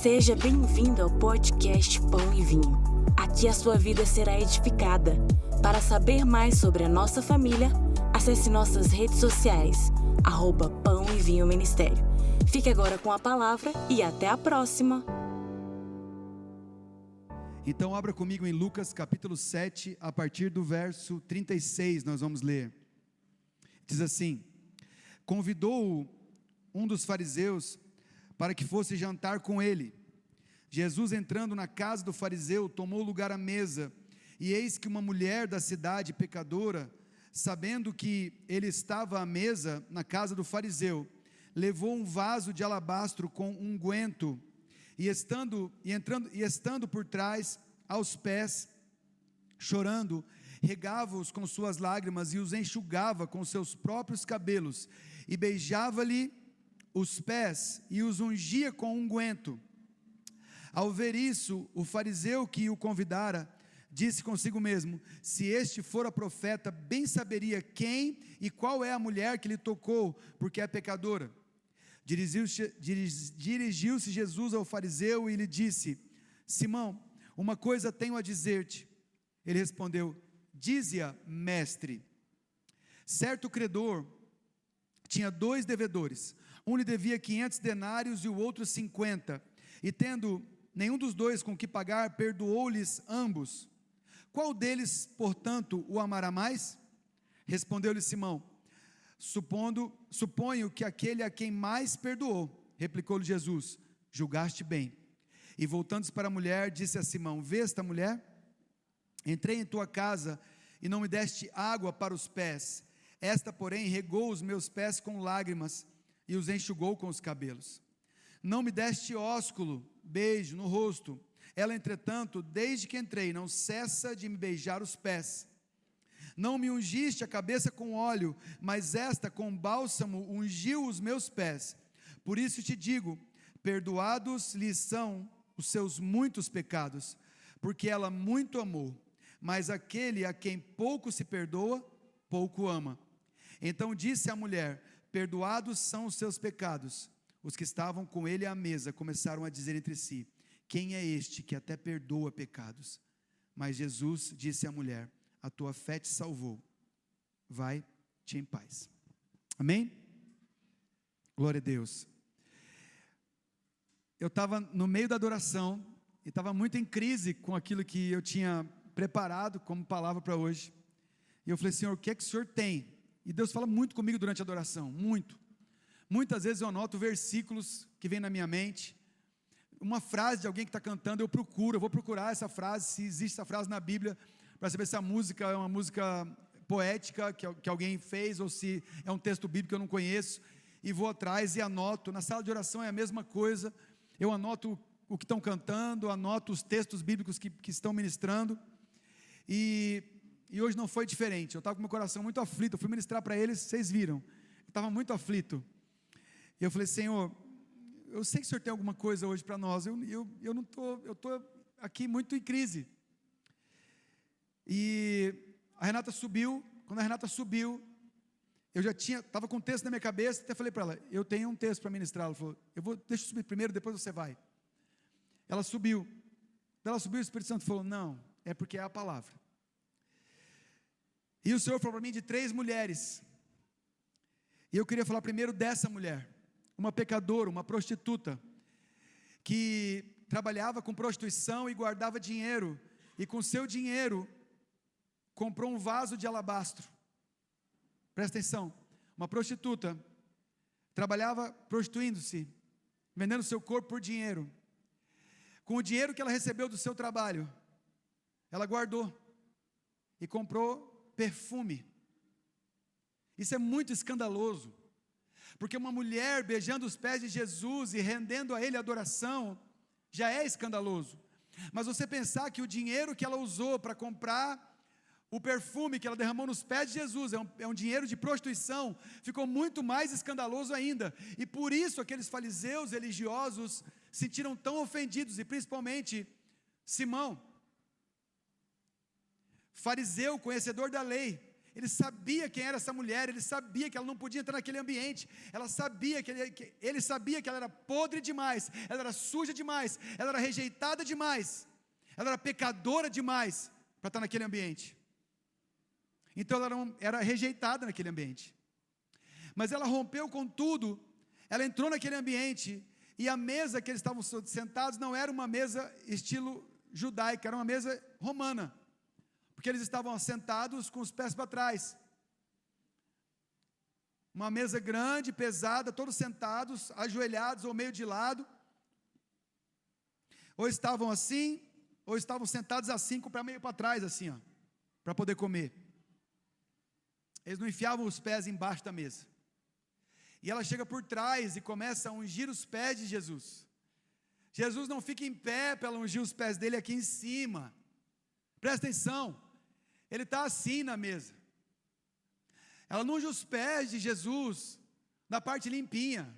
Seja bem-vindo ao podcast Pão e Vinho. Aqui a sua vida será edificada. Para saber mais sobre a nossa família, acesse nossas redes sociais, @Pão e Vinho Ministério. Fique agora com a palavra e até a próxima. Então abra comigo em Lucas capítulo 7, a partir do verso 36, nós vamos ler. Diz assim: convidou-o um dos fariseus para que fosse jantar com ele. Jesus, entrando na casa do fariseu, tomou lugar à mesa, e eis que uma mulher da cidade, pecadora, sabendo que ele estava à mesa na casa do fariseu, levou um vaso de alabastro com unguento, e estando por trás, aos pés, chorando, regava-os com suas lágrimas, e os enxugava com seus próprios cabelos, e beijava-lhe os pés, e os ungia com unguento. Ao ver isso, o fariseu que o convidara, disse consigo mesmo: se este fora profeta, bem saberia quem e qual é a mulher que lhe tocou, porque é pecadora. Dirigiu-se Jesus ao fariseu e lhe disse: Simão, uma coisa tenho a dizer-te. Ele respondeu: dize-a, mestre. Certo credor tinha 2 devedores. Um lhe devia 500 denários e o outro 50. E tendo nenhum dos 2 com que pagar, perdoou-lhes ambos. Qual deles, portanto, o amará mais? Respondeu-lhe Simão: suponho que aquele a quem mais perdoou. Replicou-lhe Jesus: julgaste bem. E voltando-se para a mulher, disse a Simão: vê esta mulher? Entrei em tua casa e não me deste água para os pés. Esta, porém, regou os meus pés com lágrimas e os enxugou com os cabelos. Não me deste ósculo, beijo no rosto. Ela, entretanto, desde que entrei, não cessa de me beijar os pés. Não me ungiste a cabeça com óleo, mas esta com bálsamo ungiu os meus pés. Por isso te digo, perdoados lhe são os seus muitos pecados, porque ela muito amou. Mas aquele a quem pouco se perdoa, pouco ama. Então disse a mulher: perdoados são os seus pecados. Os que estavam com ele à mesa começaram a dizer entre si: quem é este que até perdoa pecados? Mas Jesus disse à mulher: a tua fé te salvou, vai-te em paz. Amém? Glória a Deus. Eu estava no meio da adoração e estava muito em crise com aquilo que eu tinha preparado como palavra para hoje. E eu falei: Senhor, o que é que o Senhor tem? E Deus fala muito comigo durante a adoração, muitas vezes eu anoto versículos que vêm na minha mente, uma frase de alguém que está cantando, eu vou procurar essa frase, se existe essa frase na Bíblia, para saber se a música é uma música poética que alguém fez, ou se é um texto bíblico que eu não conheço, e vou atrás e anoto. Na sala de oração é a mesma coisa, eu anoto o que estão cantando, anoto os textos bíblicos que estão ministrando, e hoje não foi diferente. Eu estava com meu coração muito aflito, eu fui ministrar para eles, vocês viram, eu estava muito aflito, e eu falei: Senhor, eu sei que o Senhor tem alguma coisa hoje para nós, eu estou aqui muito em crise. E a Renata subiu. Quando a Renata subiu, eu já estava com um texto na minha cabeça, até falei para ela: eu tenho um texto para ministrar. Ela falou: deixa eu subir primeiro, depois você vai. Ela subiu. Quando ela subiu, o Espírito Santo falou: não, é porque é a palavra. E o Senhor falou para mim de 3 mulheres, e eu queria falar primeiro dessa mulher, uma pecadora, uma prostituta, que trabalhava com prostituição e guardava dinheiro, e com seu dinheiro comprou um vaso de alabastro. Presta atenção, uma prostituta trabalhava prostituindo-se, vendendo seu corpo por dinheiro. Com o dinheiro que ela recebeu do seu trabalho, ela guardou e comprou perfume. Isso é muito escandaloso, porque uma mulher beijando os pés de Jesus e rendendo a Ele adoração, já é escandaloso. Mas você pensar que o dinheiro que ela usou para comprar o perfume que ela derramou nos pés de Jesus é um dinheiro de prostituição, ficou muito mais escandaloso ainda. E por isso aqueles fariseus religiosos se sentiram tão ofendidos, e principalmente Simão, fariseu, conhecedor da lei. ele sabia quem era essa mulher, ele sabia que ela não podia entrar naquele ambiente, ela sabia ele sabia que ela era podre demais, ela era suja demais, ela era rejeitada demais, ela era pecadora demais para estar naquele ambiente. Então ela era rejeitada naquele ambiente. Mas ela rompeu com tudo, ela entrou naquele ambiente, e a mesa que eles estavam sentados não era uma mesa estilo judaica, era uma mesa romana, porque eles estavam sentados com os pés para trás. Uma mesa grande, pesada, todos sentados, ajoelhados ou meio de lado, ou estavam assim, ou estavam sentados assim, com o pé meio para trás, assim, ó, para poder comer. Eles não enfiavam os pés embaixo da mesa. E ela chega por trás e começa a ungir os pés de Jesus. Jesus não fica em pé para ungir os pés dele aqui em cima. Presta atenção, ele está assim na mesa. Ela não unge os pés de Jesus na parte limpinha.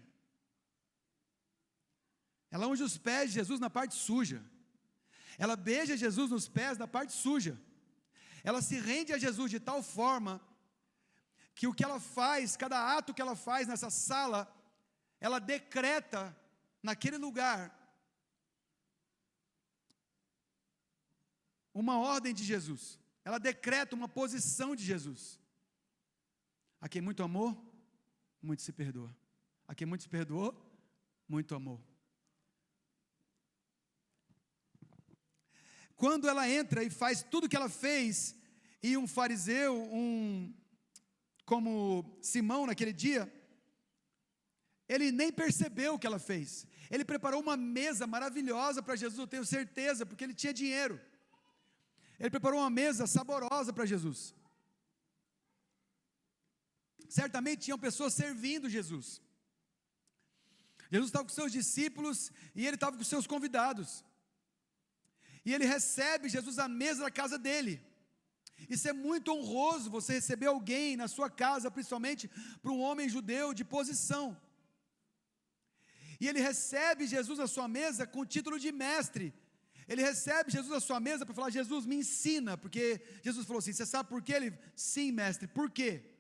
Ela unge os pés de Jesus na parte suja. Ela beija Jesus nos pés na parte suja. Ela se rende a Jesus de tal forma que o que ela faz, cada ato que ela faz nessa sala, ela decreta naquele lugar uma ordem de Jesus. Ela decreta uma posição de Jesus. A quem muito amou, muito se perdoa. A quem muito se perdoou, muito amou. Quando ela entra e faz tudo o que ela fez, e um fariseu, como Simão naquele dia, ele nem percebeu o que ela fez. Ele preparou uma mesa maravilhosa para Jesus, eu tenho certeza, porque ele tinha dinheiro. Ele preparou uma mesa saborosa para Jesus. Certamente tinham pessoas servindo Jesus. Jesus estava com seus discípulos e ele estava com seus convidados. E ele recebe Jesus à mesa da casa dele. Isso é muito honroso, você receber alguém na sua casa, principalmente para um homem judeu de posição. E ele recebe Jesus à sua mesa com o título de mestre. Ele recebe Jesus à sua mesa para falar: Jesus, me ensina, porque Jesus falou assim: você sabe por quê? Ele, sim, mestre, por quê?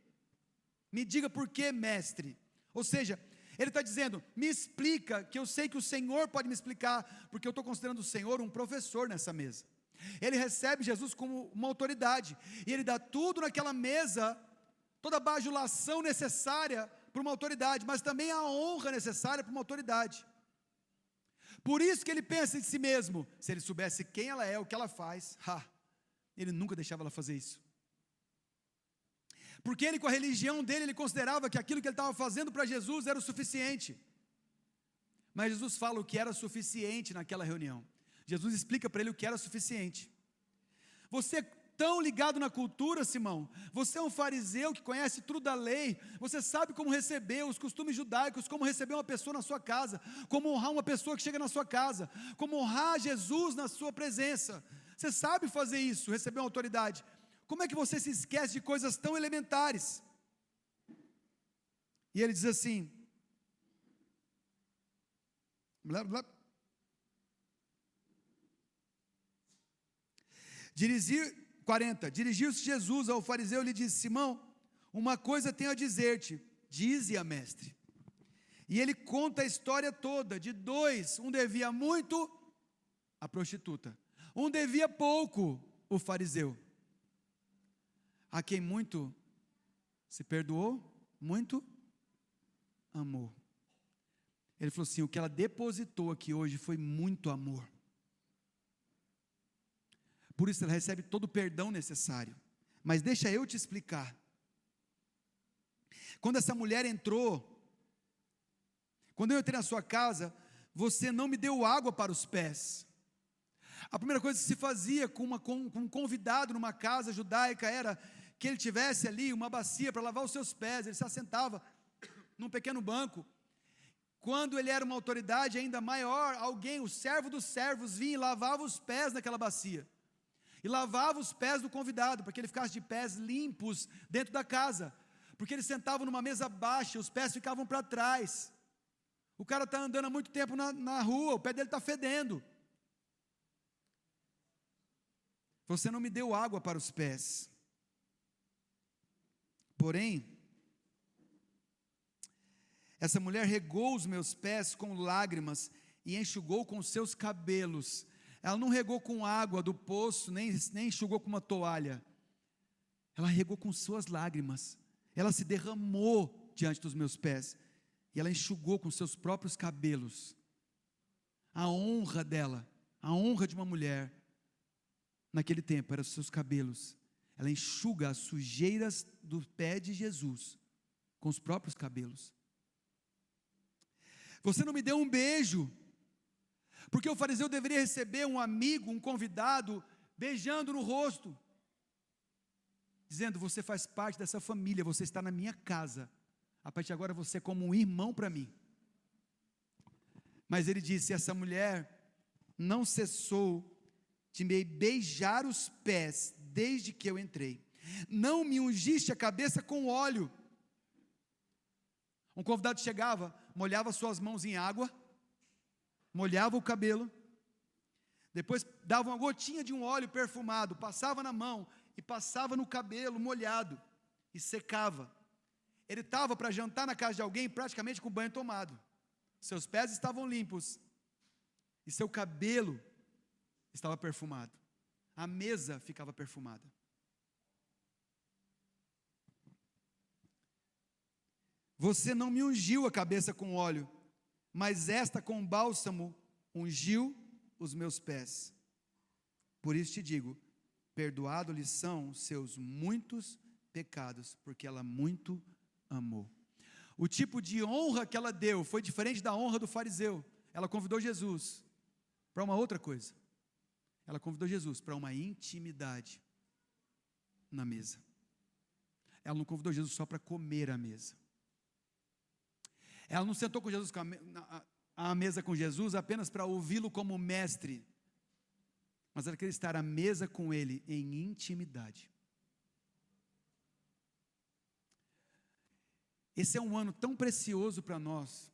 Me diga por quê, mestre. Ou seja, ele está dizendo: me explica, que eu sei que o Senhor pode me explicar, porque eu estou considerando o Senhor um professor nessa mesa. Ele recebe Jesus como uma autoridade, e ele dá tudo naquela mesa, toda a bajulação necessária para uma autoridade, mas também a honra necessária para uma autoridade. Por isso que ele pensa em si mesmo: se ele soubesse quem ela é, o que ela faz, ele nunca deixava ela fazer isso. Porque ele, com a religião dele, ele considerava que aquilo que ele estava fazendo para Jesus era o suficiente. Mas Jesus fala o que era suficiente naquela reunião. Jesus explica para ele o que era suficiente. Você é tão ligado na cultura, Simão. Você é um fariseu que conhece tudo da lei. Você sabe como receber os costumes judaicos, como receber uma pessoa na sua casa, como honrar uma pessoa que chega na sua casa, como honrar Jesus na sua presença. Você sabe fazer isso, receber uma autoridade. Como é que você se esquece de coisas tão elementares? E ele diz assim, blá, blá. Dirigiu-se Jesus ao fariseu e lhe disse: Simão, uma coisa tenho a dizer-te, dize-a, mestre. E ele conta a história toda, de dois, um devia muito, a prostituta, um devia pouco, o fariseu. A quem muito se perdoou, muito amor. Ele falou assim: o que ela depositou aqui hoje foi muito amor. Por isso ela recebe todo o perdão necessário. Mas deixa eu te explicar. Quando essa mulher entrou, quando eu entrei na sua casa, você não me deu água para os pés. A primeira coisa que se fazia com um convidado numa casa judaica era que ele tivesse ali uma bacia para lavar os seus pés. Ele se assentava num pequeno banco. Quando ele era uma autoridade ainda maior, alguém, o servo dos servos, vinha e lavava os pés naquela bacia. E lavava os pés do convidado, para que ele ficasse de pés limpos dentro da casa. Porque eles sentavam numa mesa baixa, os pés ficavam para trás. O cara está andando há muito tempo na rua, o pé dele está fedendo. Você não me deu água para os pés. Porém, essa mulher regou os meus pés com lágrimas e enxugou com seus cabelos. Ela não regou com água do poço, nem enxugou com uma toalha. Ela regou com suas lágrimas. Ela se derramou diante dos meus pés. E ela enxugou com seus próprios cabelos. A honra dela, a honra de uma mulher, naquele tempo, eram os seus cabelos. Ela enxuga as sujeiras do pé de Jesus com os próprios cabelos. Você não me deu um beijo, porque o fariseu deveria receber um amigo, um convidado, beijando no rosto, dizendo: você faz parte dessa família, você está na minha casa, a partir de agora você é como um irmão para mim. Mas ele disse: essa mulher não cessou de me beijar os pés desde que eu entrei, não me ungiste a cabeça com óleo. Um convidado chegava, molhava suas mãos em água, molhava o cabelo, depois dava uma gotinha de um óleo perfumado, passava na mão e passava no cabelo molhado e secava. Ele estava para jantar na casa de alguém praticamente com o banho tomado. Seus pés estavam limpos e seu cabelo estava perfumado. A mesa ficava perfumada. Você não me ungiu a cabeça com óleo, mas esta com bálsamo ungiu os meus pés. Por isso te digo: perdoado-lhe são seus muitos pecados, porque ela muito amou. O tipo de honra que ela deu foi diferente da honra do fariseu. Ela convidou Jesus para uma outra coisa. Ela convidou Jesus para uma intimidade na mesa. Ela não convidou Jesus só para comer à mesa. Ela não sentou com Jesus à mesa com Jesus apenas para ouvi-lo como mestre, mas ela queria estar à mesa com ele em intimidade. Esse é um ano tão precioso para nós.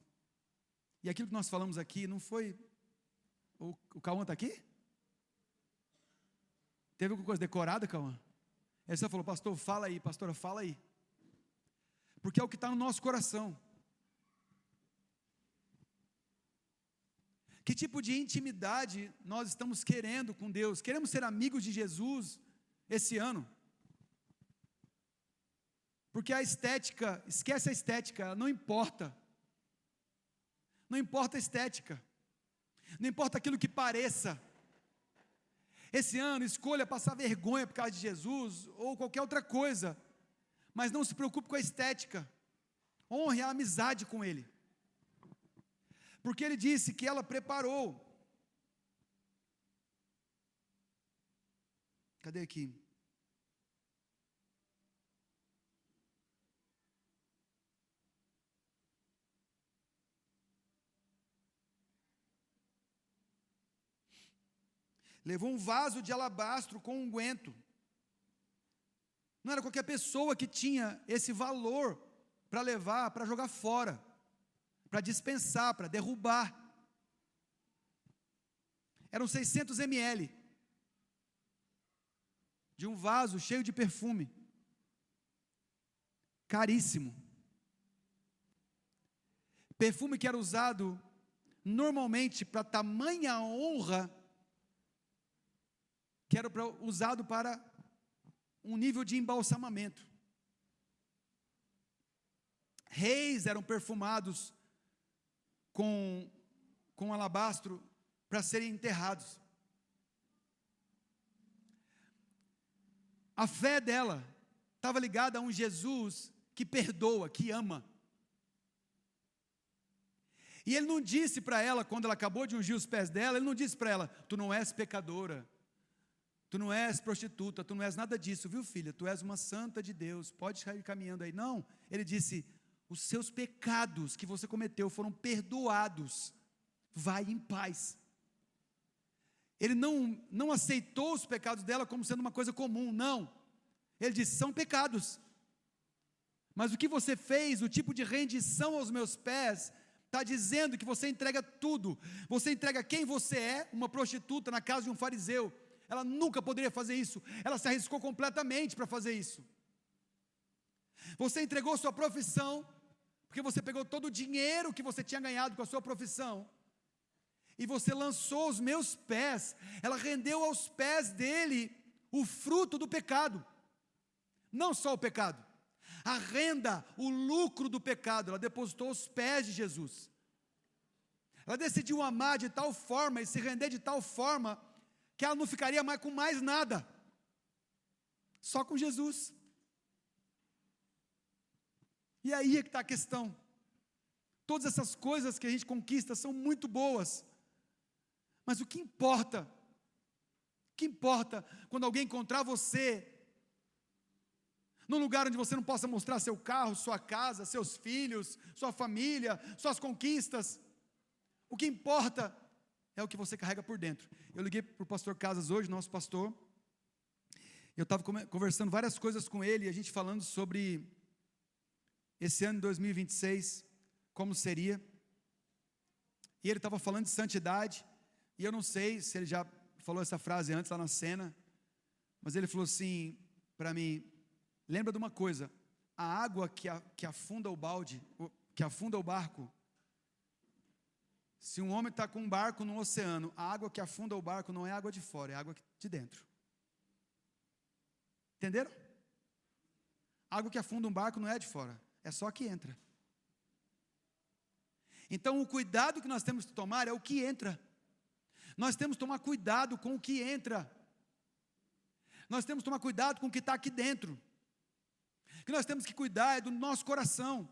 E aquilo que nós falamos aqui não foi... O Cauã está aqui? Teve alguma coisa decorada, Cauã? Ele só falou: pastor, fala aí, pastora, fala aí. Porque é o que está no nosso coração. Que tipo de intimidade nós estamos querendo com Deus? Queremos ser amigos de Jesus esse ano? Porque a estética, esquece a estética, não importa. Não importa a estética. Não importa aquilo que pareça. Esse ano, escolha passar vergonha por causa de Jesus ou qualquer outra coisa. Mas não se preocupe com a estética. Honre a amizade com Ele. Porque Ele disse que ela preparou. Cadê aqui? Levou um vaso de alabastro com unguento. Não era qualquer pessoa que tinha esse valor para levar, para jogar fora, para dispensar, para derrubar. Eram 600 ml de um vaso cheio de perfume, caríssimo. Perfume que era usado normalmente para tamanha honra, que era usado para um nível de embalsamamento. Reis eram perfumados com alabastro para serem enterrados. A fé dela estava ligada a um Jesus que perdoa, que ama. E ele não disse para ela, quando ela acabou de ungir os pés dela, ele não disse para ela: tu não és pecadora, tu não és prostituta, tu não és nada disso, viu, filha? Tu és uma santa de Deus, pode sair caminhando aí. Não, ele disse: os seus pecados que você cometeu foram perdoados, vai em paz. Ele não aceitou os pecados dela como sendo uma coisa comum, não. Ele disse: são pecados, mas o que você fez, o tipo de rendição aos meus pés, está dizendo que você entrega tudo. Você entrega quem você é. Uma prostituta na casa de um fariseu, ela nunca poderia fazer isso. Ela se arriscou completamente para fazer isso. Você entregou sua profissão, porque você pegou todo o dinheiro que você tinha ganhado com a sua profissão, e você lançou aos meus pés. Ela rendeu aos pés dele o fruto do pecado. Não só o pecado, a renda, o lucro do pecado, ela depositou aos pés de Jesus. Ela decidiu amar de tal forma e se render de tal forma, que ela não ficaria mais com mais nada, só com Jesus. E aí é que está a questão. Todas essas coisas que a gente conquista são muito boas, mas o que importa quando alguém encontrar você num lugar onde você não possa mostrar seu carro, sua casa, seus filhos, sua família, suas conquistas? O que importa é o que você carrega por dentro. Eu liguei para o pastor Casas hoje, nosso pastor. Eu estava conversando várias coisas com ele, a gente falando sobre esse ano de 2026, como seria. E ele estava falando de santidade, e eu não sei se ele já falou essa frase antes lá na cena, mas ele falou assim para mim: lembra de uma coisa, a água que afunda o balde, que afunda o barco, se um homem está com um barco no oceano, a água que afunda o barco não é água de fora, é água de dentro. Entenderam? A água que afunda um barco não é de fora, é só a que entra. Então o cuidado que nós temos que tomar é o que entra. Nós temos que tomar cuidado com o que entra. Nós temos que tomar cuidado com o que está aqui dentro. O que nós temos que cuidar é do nosso coração.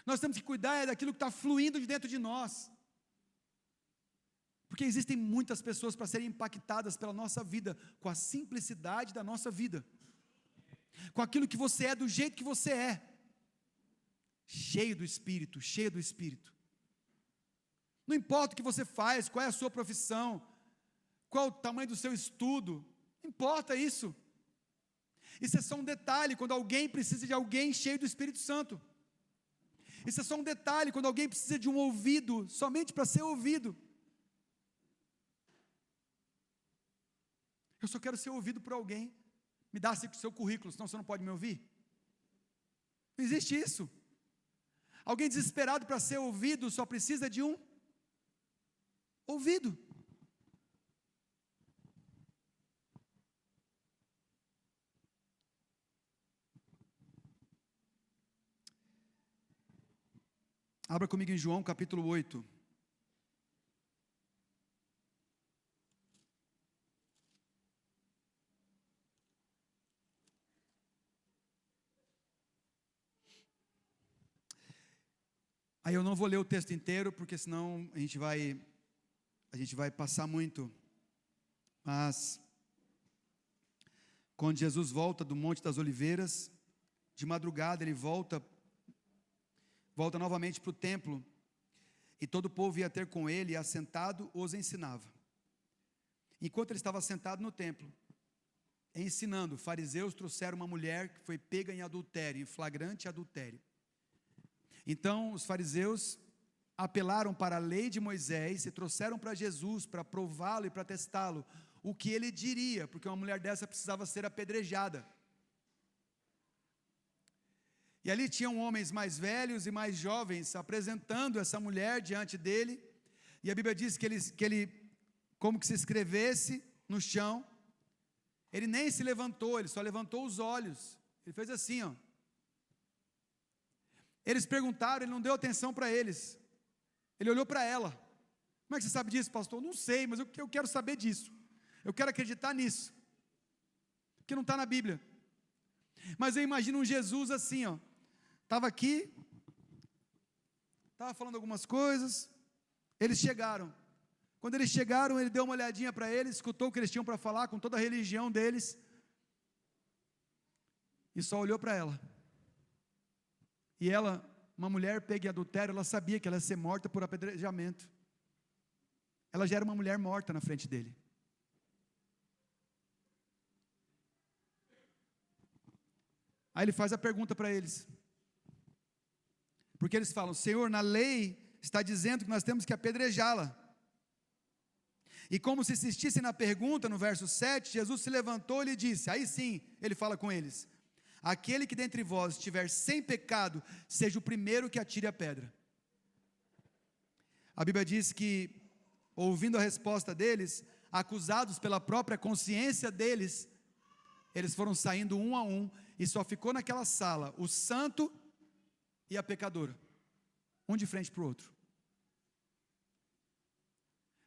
Nós temos que cuidar é daquilo que está fluindo de dentro de nós. Porque existem muitas pessoas para serem impactadas pela nossa vida, com a simplicidade da nossa vida, com aquilo que você é, do jeito que você é, cheio do Espírito, cheio do Espírito. Não importa o que você faz, qual é a sua profissão, qual o tamanho do seu estudo, não importa isso. Isso é só um detalhe quando alguém precisa de alguém cheio do Espírito Santo. Isso é só um detalhe quando alguém precisa de um ouvido, somente para ser ouvido. Eu só quero ser ouvido por alguém. Me dá seu currículo, senão você não pode me ouvir. Não existe isso. Alguém desesperado para ser ouvido só precisa de um ouvido. Abra comigo em João capítulo 8. Aí eu não vou ler o texto inteiro, porque senão a gente vai passar muito. Mas quando Jesus volta do Monte das Oliveiras, de madrugada ele volta novamente para o templo, e todo o povo ia ter com ele, e assentado os ensinava. Enquanto ele estava sentado no templo, ensinando, fariseus trouxeram uma mulher que foi pega em adultério, em flagrante adultério. Então os fariseus apelaram para a lei de Moisés e trouxeram para Jesus, para prová-lo e para testá-lo, o que ele diria, porque uma mulher dessa precisava ser apedrejada. E ali tinham homens mais velhos e mais jovens apresentando essa mulher diante dele, e a Bíblia diz que ele como que se escrevesse no chão. Ele nem se levantou, ele só levantou os olhos, ele fez assim, ó. Eles perguntaram, ele não deu atenção para eles, ele olhou para ela. Como é que você sabe disso, pastor? Não sei, mas eu quero saber disso, eu quero acreditar nisso, porque não está na Bíblia. Mas eu imagino um Jesus assim, ó, estava aqui, estava falando algumas coisas, eles chegaram. Quando eles chegaram, ele deu uma olhadinha para eles, escutou o que eles tinham para falar, com toda a religião deles, e só olhou para ela. E ela, uma mulher pega em adultério, ela sabia que ela ia ser morta por apedrejamento. Ela já era uma mulher morta na frente dele. Aí ele faz a pergunta para eles, porque eles falam: Senhor, na lei está dizendo que nós temos que apedrejá-la. E como se insistissem na pergunta, no verso 7, Jesus se levantou e lhe disse, aí sim, ele fala com eles: aquele que dentre vós estiver sem pecado, seja o primeiro que atire a pedra. A Bíblia diz que, ouvindo a resposta deles, acusados pela própria consciência deles, eles foram saindo um a um, e só ficou naquela sala o santo e a pecadora, um de frente para o outro.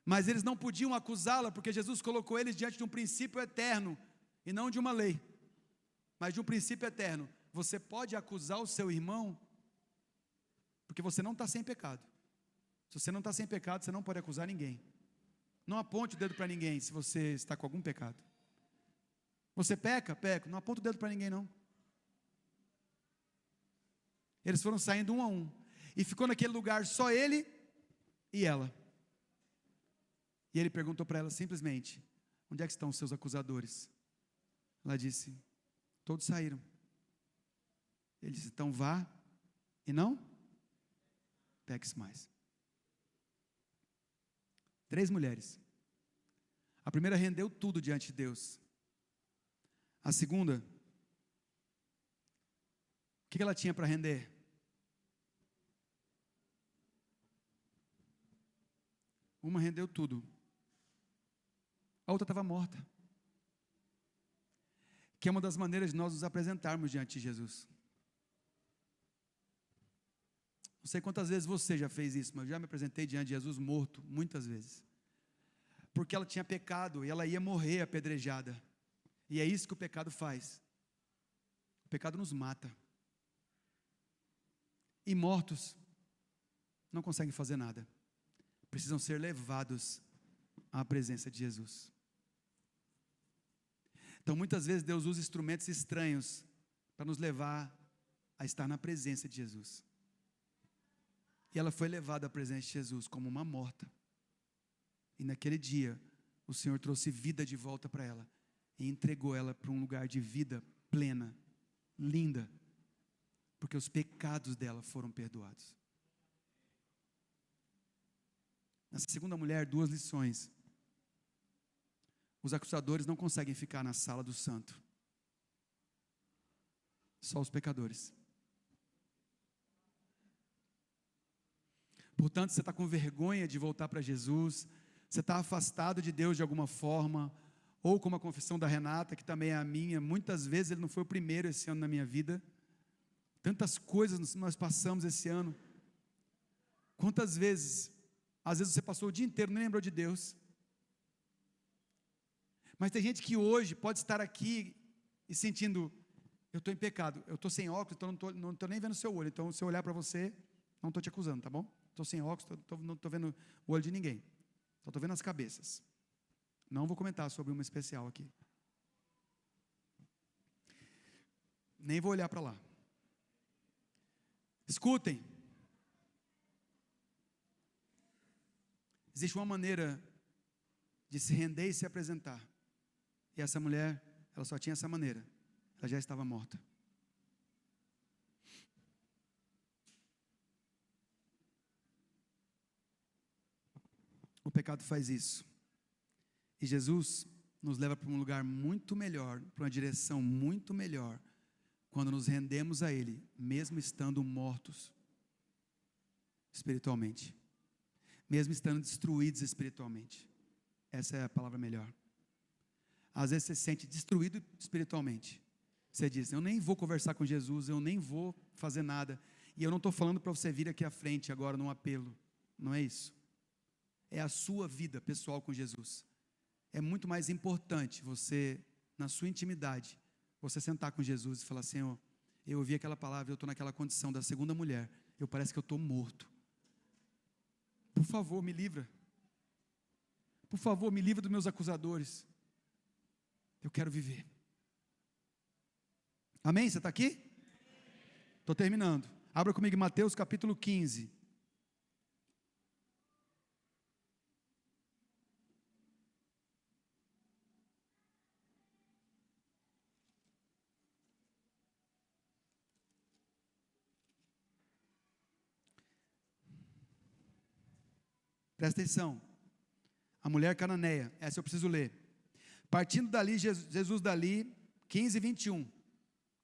Mas eles não podiam acusá-la, porque Jesus colocou eles diante de um princípio eterno, e não de uma lei, mas de um princípio eterno. Você pode acusar o seu irmão, porque você não está sem pecado. Se você não está sem pecado, você não pode acusar ninguém. Não aponte o dedo para ninguém, se você está com algum pecado. Você peca? Peca. Não aponta o dedo para ninguém, não. Eles foram saindo um a um, e ficou naquele lugar só ele e ela. E ele perguntou para ela simplesmente: onde é que estão os seus acusadores? Ela disse: todos saíram. Ele disse: então vá e não peques mais. 3 mulheres. A primeira rendeu tudo diante de Deus. A segunda, o que ela tinha para render? Uma rendeu tudo, a outra estava morta. Que é uma das maneiras de nós nos apresentarmos diante de Jesus. Não sei quantas vezes você já fez isso, mas eu já me apresentei diante de Jesus morto, muitas vezes. Porque ela tinha pecado e ela ia morrer apedrejada. E é isso que o pecado faz. O pecado nos mata. E mortos não conseguem fazer nada. Precisam ser levados à presença de Jesus. Então muitas vezes Deus usa instrumentos estranhos para nos levar a estar na presença de Jesus. E ela foi levada à presença de Jesus como uma morta. E naquele dia o Senhor trouxe vida de volta para ela e entregou ela para um lugar de vida plena, linda, porque os pecados dela foram perdoados. Nessa segunda mulher, 2 lições. Os acusadores não conseguem ficar na sala do santo. Só os pecadores. Portanto, você está com vergonha de voltar para Jesus, você está afastado de Deus de alguma forma, ou como a confissão da Renata, que também é a minha, muitas vezes ele não foi o primeiro esse ano na minha vida. Tantas coisas nós passamos esse ano. Quantas vezes, às vezes você passou o dia inteiro, nem lembrou de Deus. Mas tem gente que hoje pode estar aqui e sentindo: eu estou em pecado, eu estou sem óculos, então não estou nem vendo o seu olho. Então, se eu olhar para você, não estou te acusando, tá bom? Estou sem óculos, não estou vendo o olho de ninguém, só estou vendo as cabeças. Não vou comentar sobre uma especial aqui, nem vou olhar para lá. Escutem, existe uma maneira de se render e se apresentar, e essa mulher, ela só tinha essa maneira, ela já estava morta. O pecado faz isso, e Jesus nos leva para um lugar muito melhor, para uma direção muito melhor, quando nos rendemos a Ele, mesmo estando mortos espiritualmente, mesmo estando destruídos espiritualmente. Essa é a palavra melhor. Às vezes você se sente destruído espiritualmente, você diz: eu nem vou conversar com Jesus, eu nem vou fazer nada, e eu não estou falando para você vir aqui à frente agora num apelo, não é isso. É a sua vida pessoal com Jesus. É muito mais importante você, na sua intimidade, você sentar com Jesus e falar: Senhor, eu ouvi aquela palavra, eu estou naquela condição da segunda mulher, eu parece que eu estou morto. Por favor, me livra. Por favor, me livra dos meus acusadores. Eu quero viver. Amém? Você está aqui? Estou terminando. Abra comigo em Mateus capítulo 15. Presta atenção. A mulher cananeia, essa eu preciso ler. Partindo dali, Jesus dali, 15, 21.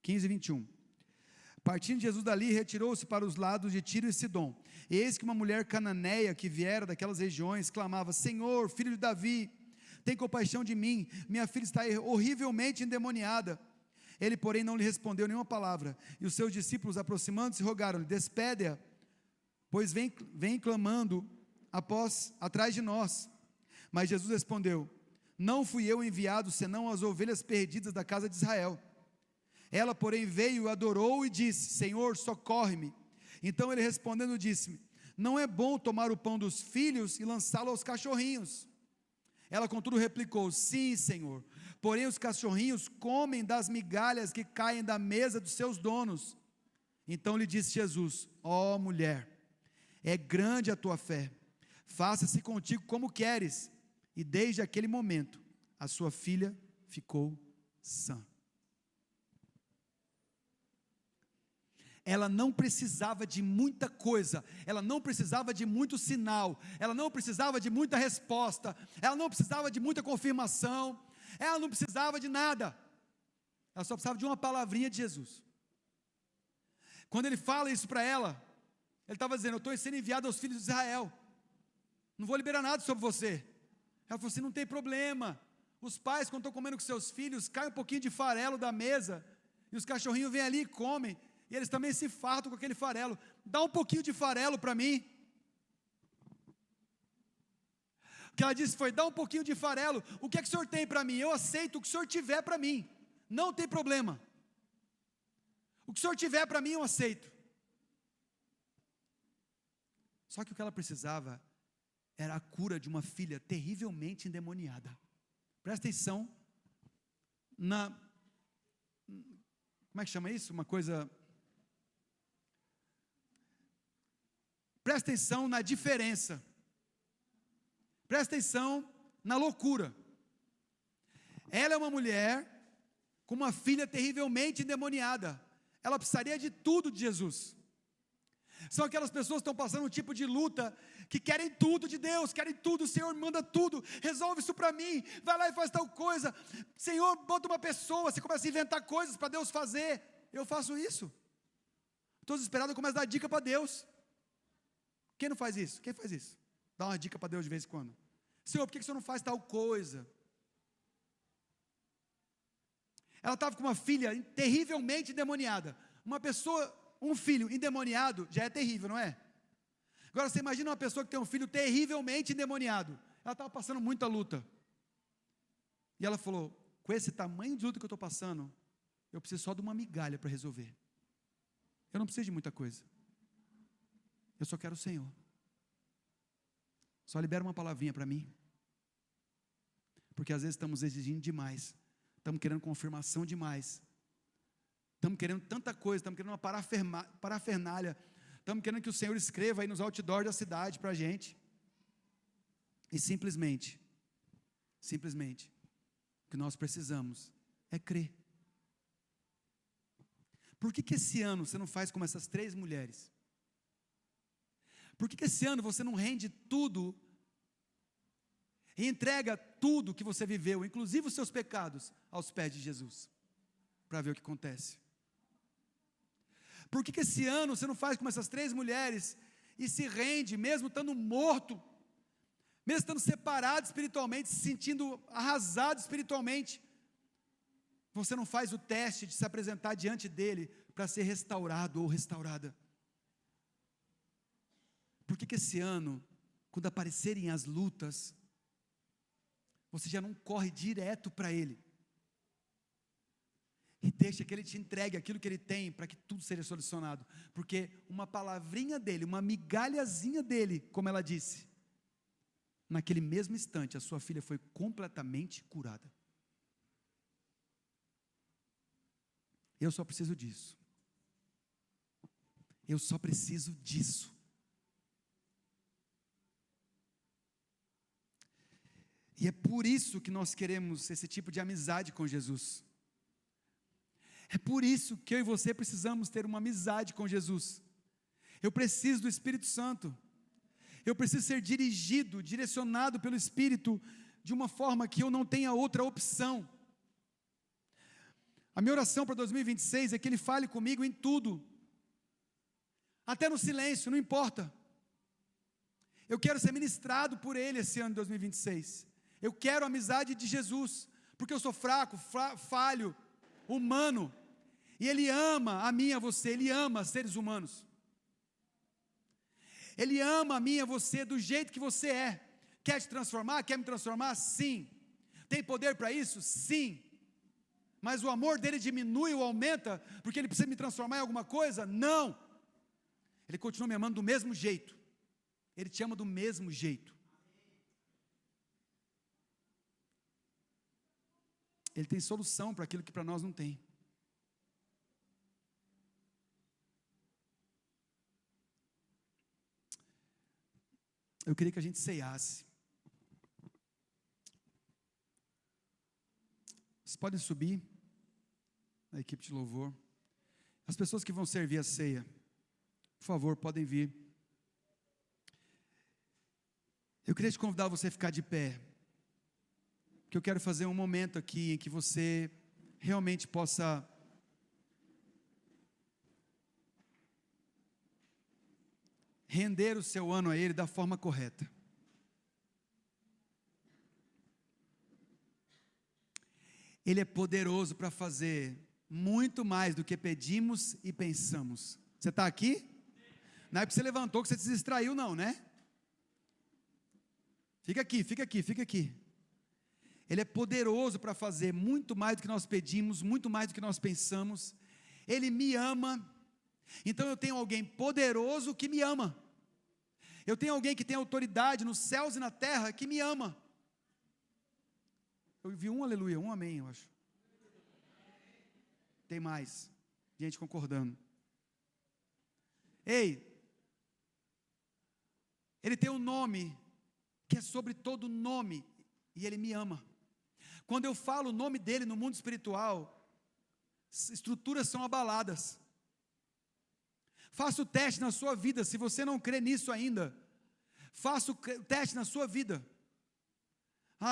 15 e 21. Partindo Jesus dali, retirou-se para os lados de Tiro e Sidom. E eis que uma mulher cananeia que viera daquelas regiões clamava: Senhor, filho de Davi, tem compaixão de mim, minha filha está horrivelmente endemoniada. Ele, porém, não lhe respondeu nenhuma palavra. E os seus discípulos, aproximando-se, rogaram-lhe: despede-a, pois vem clamando atrás de nós. Mas Jesus respondeu: não fui eu enviado, senão as ovelhas perdidas da casa de Israel. Ela, porém, veio, adorou e disse: Senhor, socorre-me. Então ele respondendo disse-me: não é bom tomar o pão dos filhos e lançá-lo aos cachorrinhos. Ela, contudo, replicou: sim, Senhor, porém os cachorrinhos comem das migalhas que caem da mesa dos seus donos. Então lhe disse Jesus: ó mulher, é grande a tua fé, faça-se contigo como queres. E desde aquele momento, a sua filha ficou sã. Ela não precisava de muita coisa, ela não precisava de muito sinal, ela não precisava de muita resposta, ela não precisava de muita confirmação, ela não precisava de nada, ela só precisava de uma palavrinha de Jesus. Quando ele fala isso para ela, ele estava dizendo: eu estou sendo enviado aos filhos de Israel, não vou liberar nada sobre você. Ela falou assim: não tem problema, os pais, quando estão comendo com seus filhos, cai um pouquinho de farelo da mesa, e os cachorrinhos vêm ali e comem, e eles também se fartam com aquele farelo. Dá um pouquinho de farelo para mim. O que ela disse foi: dá um pouquinho de farelo. O que é que o senhor tem para mim? Eu aceito o que o senhor tiver para mim, não tem problema. O que o senhor tiver para mim eu aceito. Só que o que ela precisava era a cura de uma filha terrivelmente endemoniada. Presta atenção como é que chama isso? Uma coisa... Presta atenção na diferença. Presta atenção na loucura. Ela é uma mulher com uma filha terrivelmente endemoniada. Ela precisaria de tudo de Jesus. São aquelas pessoas que estão passando um tipo de luta, que querem tudo de Deus, querem tudo. O Senhor manda tudo, resolve isso para mim, vai lá e faz tal coisa. Senhor, bota uma pessoa, você começa a inventar coisas para Deus fazer. Eu faço isso. Estou desesperado, eu começo a dar dica para Deus. Quem não faz isso? Quem faz isso? Dá uma dica para Deus de vez em quando. Senhor, por que o Senhor não faz tal coisa? Ela estava com uma filha terrivelmente endemoniada. Uma pessoa, um filho endemoniado já é terrível, não é? Agora você imagina uma pessoa que tem um filho terrivelmente endemoniado. Ela estava passando muita luta. E ela falou: com esse tamanho de luta que eu estou passando, eu preciso só de uma migalha para resolver. Eu não preciso de muita coisa. Eu só quero o Senhor. Só libera uma palavrinha para mim. Porque às vezes estamos exigindo demais. Estamos querendo confirmação demais. Estamos querendo tanta coisa. Estamos querendo uma parafernália. Estamos querendo que o Senhor escreva aí nos outdoors da cidade para a gente. E simplesmente, o que nós precisamos é crer. Por que esse ano você não faz como essas 3 mulheres? Por que esse ano você não rende tudo e entrega tudo que você viveu, inclusive os seus pecados, aos pés de Jesus, para ver o que acontece? Por que esse ano você não faz como essas 3 mulheres e se rende, mesmo estando morto, mesmo estando separado espiritualmente, se sentindo arrasado espiritualmente? Você não faz o teste de se apresentar diante dele para ser restaurado ou restaurada? Por que esse ano, quando aparecerem as lutas, você já não corre direto para ele e deixa que ele te entregue aquilo que ele tem para que tudo seja solucionado? Porque uma palavrinha dele, uma migalhazinha dele, como ela disse, naquele mesmo instante a sua filha foi completamente curada. Eu só preciso disso. Eu só preciso disso. E é por isso que nós queremos esse tipo de amizade com Jesus. É por isso que eu e você precisamos ter uma amizade com Jesus. Eu preciso do Espírito Santo. Eu preciso ser dirigido, direcionado pelo Espírito, de uma forma que eu não tenha outra opção. A minha oração para 2026 é que Ele fale comigo em tudo, até no silêncio, não importa. Eu quero ser ministrado por Ele esse ano de 2026. Eu quero a amizade de Jesus, porque eu sou fraco, falho, humano, e Ele ama a mim e a você, Ele ama seres humanos. Ele ama a mim e a você do jeito que você é. Quer te transformar? Quer me transformar? Sim. Tem poder para isso? Sim. Mas o amor dele diminui ou aumenta porque ele precisa me transformar em alguma coisa? Não. Ele continua me amando do mesmo jeito. Ele te ama do mesmo jeito. Ele tem solução para aquilo que para nós não tem. Eu queria que a gente ceiasse. Vocês podem subir, a equipe de louvor. As pessoas que vão servir a ceia, por favor, podem vir. Eu queria te convidar a você a ficar de pé, que eu quero fazer um momento aqui em que você realmente possa render o seu ano a Ele da forma correta. Ele é poderoso para fazer muito mais do que pedimos e pensamos. Você está aqui? Não é porque você levantou que você se distraiu não, né? Fica aqui, fica aqui, fica aqui. Ele é poderoso para fazer muito mais do que nós pedimos, muito mais do que nós pensamos. Ele me ama. Então eu tenho alguém poderoso que me ama. Eu tenho alguém que tem autoridade nos céus e na terra que me ama. Eu vi um aleluia, um amém, eu acho. Tem mais gente concordando. Ei, Ele tem um nome que é sobre todo nome, e Ele me ama. Quando eu falo o nome dEle no mundo espiritual, estruturas são abaladas. Faça o teste na sua vida, se você não crê nisso ainda, faça o teste na sua vida.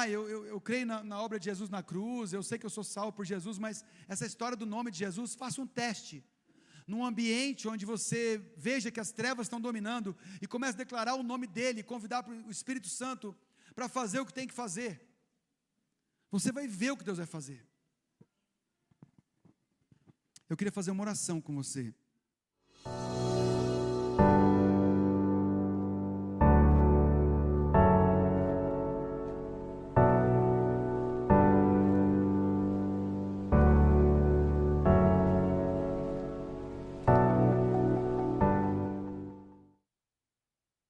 Eu creio na obra de Jesus na cruz, eu sei que eu sou salvo por Jesus, mas essa história do nome de Jesus, faça um teste. Num ambiente onde você veja que as trevas estão dominando, e comece a declarar o nome dEle, convidar o Espírito Santo para fazer o que tem que fazer. Você vai ver o que Deus vai fazer. Eu queria fazer uma oração com você.